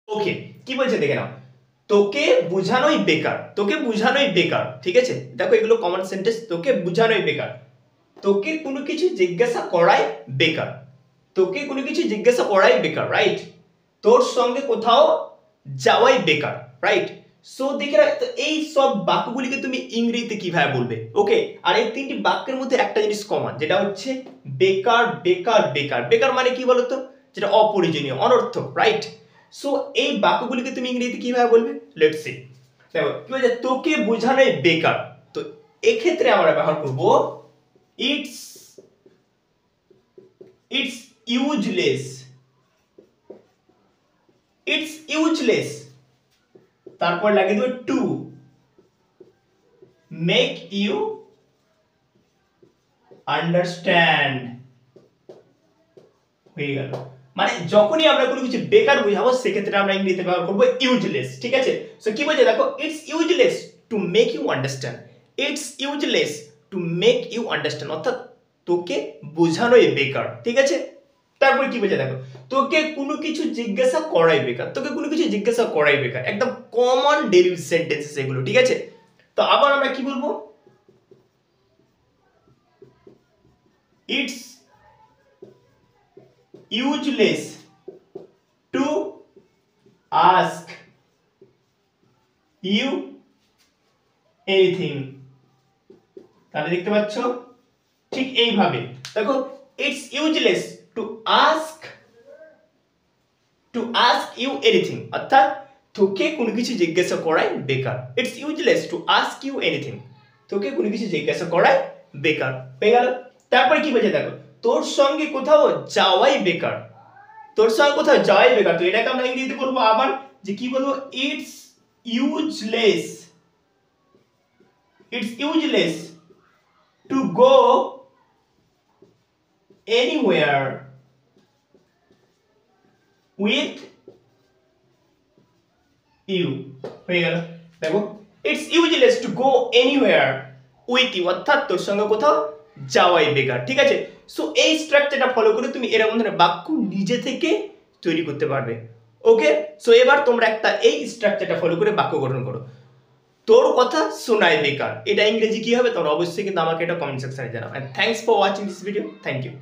ওকে, কি বলছে দেখে নাও, তোকে বোঝানোই বেকার, তোকে বোঝানোই বেকার। ঠিক আছে, দেখো এগুলো কমন সেন্টেন্স। তোকে বোঝানোই বেকার, তোকে কোনো কিছু জিজ্ঞাসা করাই বেকার, তোকে কোনো কিছু জিজ্ঞাসা করাই বেকার, রাইট। তোর সঙ্গে কোথাও যাওয়াই বেকার, রাইট। সো দেখে রাখ, তো এই সব বাক্যগুলিকে তুমি ইংরেজিতে কিভাবে বলবে। ওকে, আর এই তিনটি বাক্যের মধ্যে একটা জিনিস কমন, যেটা হচ্ছে বেকার বেকার বেকার। বেকার মানে কি বলতো, যেটা অপ্রয়োজনীয়, অনর্থক, রাইট। সো এই বাক্যগুলিকে তুমি ইংরেজিতে কিভাবে বলবে, লেটস সি। দেখো কি বলছে, তোকে বোঝানোই বেকার। তো এক্ষেত্রে আমরা ব্যবহার করব ইটস ইউজলেস, ইটস ইউজলেস। তারপর লাগিয়ে দেবো টু মেক ইউ আন্ডারস্ট্যান্ড। হয়ে গেল। মানে যখনই আমরা কোনো কিছু বেকার বোঝাবো সেক্ষেত্রে আমরা ইংরেজিতে ব্যবহার করবো ইউজলেস। ঠিক আছে, সো কি বলছে দেখো, it's useless to make you understand, it's useless to make you understand, অর্থাৎ তোকে বোঝানোই বেকার। ঠিক আছে, তারপরে কি বলছে দেখো, তোকে কোনো কিছু জিজ্ঞাসা করাই বেকার, তোকে কোনো কিছু জিজ্ঞাসা করাই বেকার। একদম কমন ডেইলি সেন্টেন্সেস এগুলো। ঠিক আছে, তো আবার আমরা কি বলবো, it's useless to ask you anything। তাহলে দেখতে পাচ্ছ ঠিক এইভাবে দেখো, it's useless to ask you anything, অর্থাৎ তোকে কোনো কিছু জিজ্ঞাসা করাই বেকার। It's useless to ask you anything, তোকে কোনো কিছু জিজ্ঞাসা করাই বেকার। হয়ে গেল। তারপরে কি বলছে দেখো, তোর সঙ্গে কোথাও যাওয়াই বেকার, তোর সঙ্গে কোথাও যাওয়াই বেকার। তো এটাকে আমরা ইংরেজিতে বলবো আবার, যে কি বলবো, it's useless, it's useless to go anywhere with you. হয়ে গেল। দেখো, it's useless to go anywhere with you, অর্থাৎ তোর সঙ্গে কোথাও যাওয়াই বেকার। ঠিক আছে, সো এই স্ট্রাকচারটা ফলো করে তুমি এরকম ধরনের বাক্য নিজে থেকে তৈরি করতে পারবে। ওকে, সো এবার তোমরা একটা এই স্ট্রাকচারটা ফলো করে বাক্য গঠন করো। তোর কথা শোনায় বেকার, এটা ইংরেজি কি হবে তোমরা অবশ্যই কিন্তু আমাকে এটা কমেন্ট সেকশনে জানাও। And thanks for watching this video. Thank you.